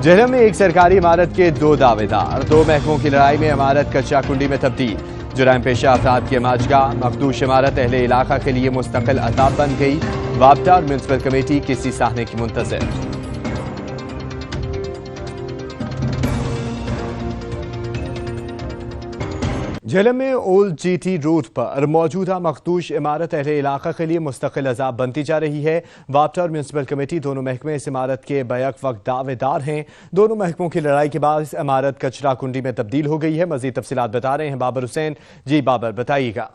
झेलम में एक सरकारी इमारत के दो दावेदार, दो महकमों की लड़ाई में इमारत कच्चा कुंडी में तब्दील। जुराइम पेशा अफराद की अमाजगाह मखदूश इमारत अहले इलाका के लिए मुस्तकिल अजाब बन गई। वापडा और म्यूनसिपल कमेटी किसी साहने की मुंतजिर। झेलम में ओल्ड जीटी रोड पर मौजूदा मखदूश इमारत अहले इलाका के लिए मुस्तकिल अजाब बनती जा रही है। वापडा और म्यूनसिपल कमेटी दोनों महकमे इस इमारत के बैक वक्त दावेदार हैं। दोनों महकमों की लड़ाई के बाद इस इमारत कचरा कुंडी में तब्दील हो गई है। मजीद तफसीलात बता रहे हैं बाबर हुसैन। जी बाबर, बताइएगा।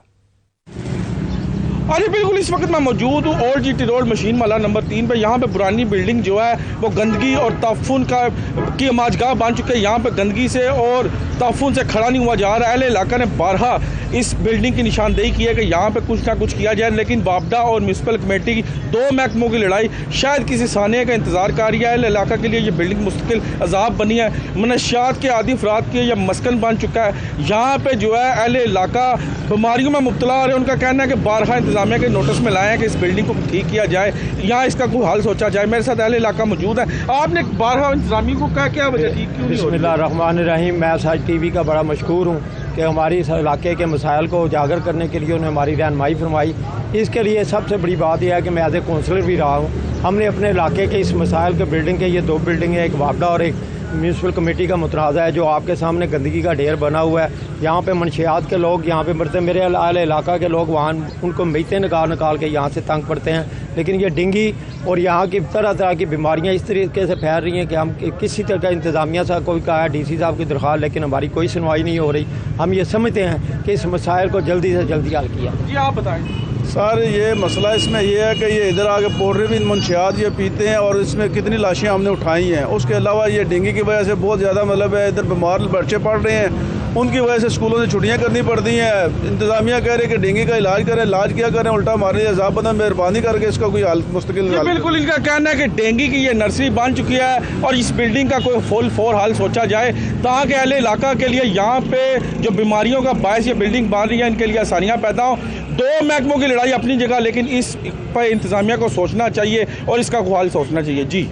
हाँ जी बिल्कुल, इस वक्त मैं मौजूद हूँ ओल्ड जीटी रोड मशीन वाला नंबर 3 पे। यहाँ पे पुरानी बिल्डिंग जो है वो गंदगी और ताफुन की अमाजगाह बन चुके हैं। यहाँ पे गंदगी से और ताफुन से खड़ा नहीं हुआ जा रहा है। अहले इलाका ने बारहा इस बिल्डिंग की निशानदेही की है कि यहाँ पे कुछ ना कुछ किया जाए, लेकिन वापडा और म्यूनसिपल कमेटी दो महकमों की लड़ाई शायद किसी सानिया का इंतजार कर रही है। अहले इलाका के लिए ये बिल्डिंग मुस्तकिल अजाब बनी है, मनशियात के आदि अफराद के यह मस्कन बन चुका है। यहाँ पे जो है अहले इलाका बीमारियों में मुब्तला है। उनका कहना है कि बारहा इंतजामिया के नोटिस में लाए हैं कि इस बिल्डिंग को ठीक किया जाए, यहाँ इसका कोई हल सोचा जाए। मेरे साथ अहले इलाका मौजूद है। आपने बारहा इंतजामिया को कहा क्या वजह ठीक क्यों नहीं हो रही? बिस्मिल्लाहिर्रहमानिर्रहीम। मैं साज टीवी का बड़ा मशकूर हूँ कि हमारी इस इलाके के मसाइल को उजागर करने के लिए उन्होंने हमारी रहनुमाई फरमाई। इसके लिए सबसे बड़ी बात यह है कि मैं एज ए काउंसलर भी रहा हूँ। हमने अपने इलाके के इस मसाइल के बिल्डिंग के ये दो बिल्डिंग है, एक वापडा और एक म्यूनसिपल कमेटी का मुतनाज़ा है जो आपके सामने गंदगी का ढेर बना हुआ है। यहाँ पे मनशियात के लोग यहाँ पे मरते, मेरे अहले इलाका के लोग वहाँ उनको मैतें निकाल के यहाँ से तंग पड़ते हैं। लेकिन ये डेंगी और यहाँ की तरह तरह की बीमारियाँ इस तरीके से फैल रही हैं कि हम किसी तरह का इंतज़ामिया से कोई कहा है DC साहब की दरख्वास्त, लेकिन हमारी कोई सुनवाई नहीं हो रही। हम ये समझते हैं कि इस मसाइल को जल्दी से जल्दी हल किया। जी आप बताएं। सर ये मसला इसमें यह है कि ये इधर आके पोल्ट्री भी मंशियात ये पीते हैं और इसमें कितनी लाशें हमने उठाई हैं। उसके अलावा ये डेंगू की वजह से बहुत ज़्यादा मतलब है इधर बीमार बच्चे पड़ रहे हैं, उनकी वजह से स्कूलों से छुट्टियां करनी पड़ती हैं। इंतजामिया कह रहे हैं कि डेंगू का इलाज करें, इलाज क्या करें, उल्टा हमारे अजाब बना, मेहरबानी करके इसका कोई हल मुस्तकिल हल। बिल्कुल, इनका कहना है कि डेंगू की ये नर्सरी बन चुकी है और इस बिल्डिंग का कोई फुल फोर हल सोचा जाए ताकि अहले इलाका के लिए यहाँ पे जो बीमारियों का बायस ये बिल्डिंग बन रही है इनके लिए आसानियाँ पैदा हो। दो महकमों की लड़ाई अपनी जगह, लेकिन इस पर इंतजामिया को सोचना चाहिए और इसका हल सोचना चाहिए। जी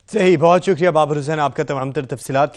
सही, बहुत शुक्रिया बाबर हुसैन आपका तमाम तर तफसीलात के